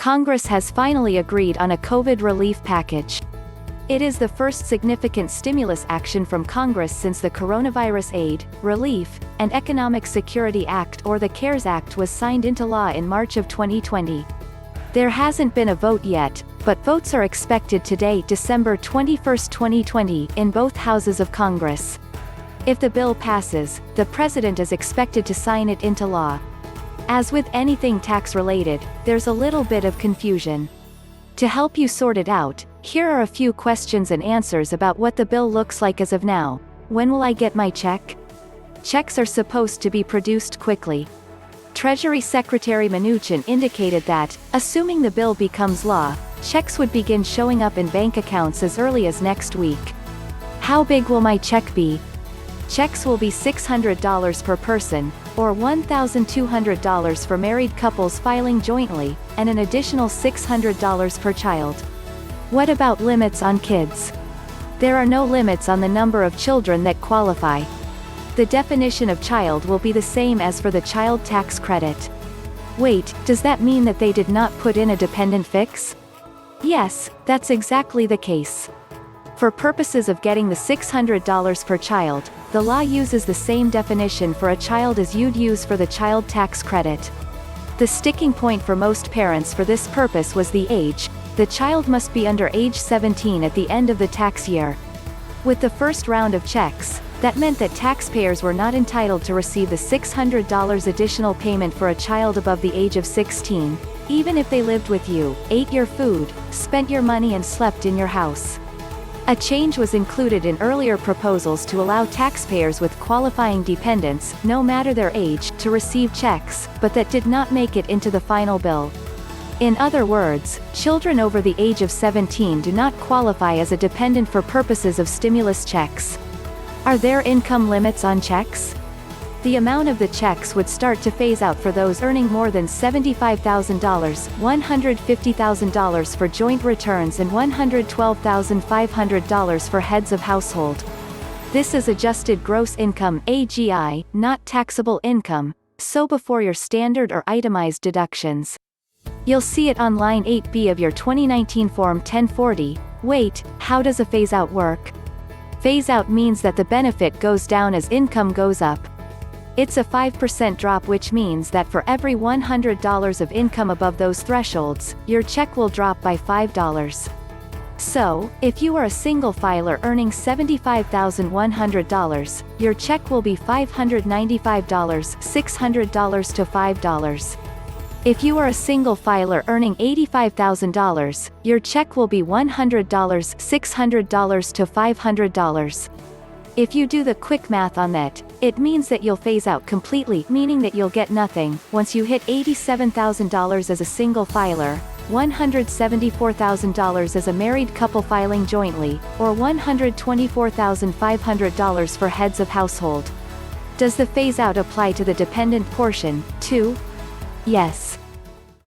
Congress has finally agreed on a COVID relief package. It is the first significant stimulus action from Congress since the Coronavirus Aid, Relief, and Economic Security Act or the CARES Act was signed into law in March of 2020. There hasn't been a vote yet, but votes are expected today, December 21, 2020, in both houses of Congress. If the bill passes, the president is expected to sign it into law. As with anything tax-related, there's a little bit of confusion. To help you sort it out, here are a few questions and answers about what the bill looks like as of now. When will I get my check? Checks are supposed to be produced quickly. Treasury Secretary Mnuchin indicated that, assuming the bill becomes law, checks would begin showing up in bank accounts as early as next week. How big will my check be? Checks will be $600 per person, or $1,200 for married couples filing jointly, and an additional $600 per child. What about limits on kids? There are no limits on the number of children that qualify. The definition of child will be the same as for the child tax credit. Wait, does that mean that they did not put in a dependent fix? Yes, that's exactly the case. For purposes of getting the $600 per child, the law uses the same definition for a child as you'd use for the child tax credit. The sticking point for most parents for this purpose was the age. The child must be under age 17 at the end of the tax year. With the first round of checks, that meant that taxpayers were not entitled to receive the $600 additional payment for a child above the age of 16, even if they lived with you, ate your food, spent your money and slept in your house. A change was included in earlier proposals to allow taxpayers with qualifying dependents, no matter their age, to receive checks, but that did not make it into the final bill. In other words, children over the age of 17 do not qualify as a dependent for purposes of stimulus checks. Are there income limits on checks? The amount of the checks would start to phase out for those earning more than $75,000, $150,000 for joint returns and $112,500 for heads of household. This is adjusted gross income (AGI), not taxable income, so before your standard or itemized deductions. You'll see it on line 8B of your 2019 Form 1040. Wait, how does a phase-out work? Phase-out means that the benefit goes down as income goes up. It's a 5% drop, which means that for every $100 of income above those thresholds, your check will drop by $5. So, if you are a single filer earning $75,100, your check will be $595, $600 to $5. If you are a single filer earning $85,000, your check will be $100, $600 to $500. If you do the quick math on that, it means that you'll phase out completely, meaning that you'll get nothing, once you hit $87,000 as a single filer, $174,000 as a married couple filing jointly, or $124,500 for heads of household. Does the phase-out apply to the dependent portion, too? Yes.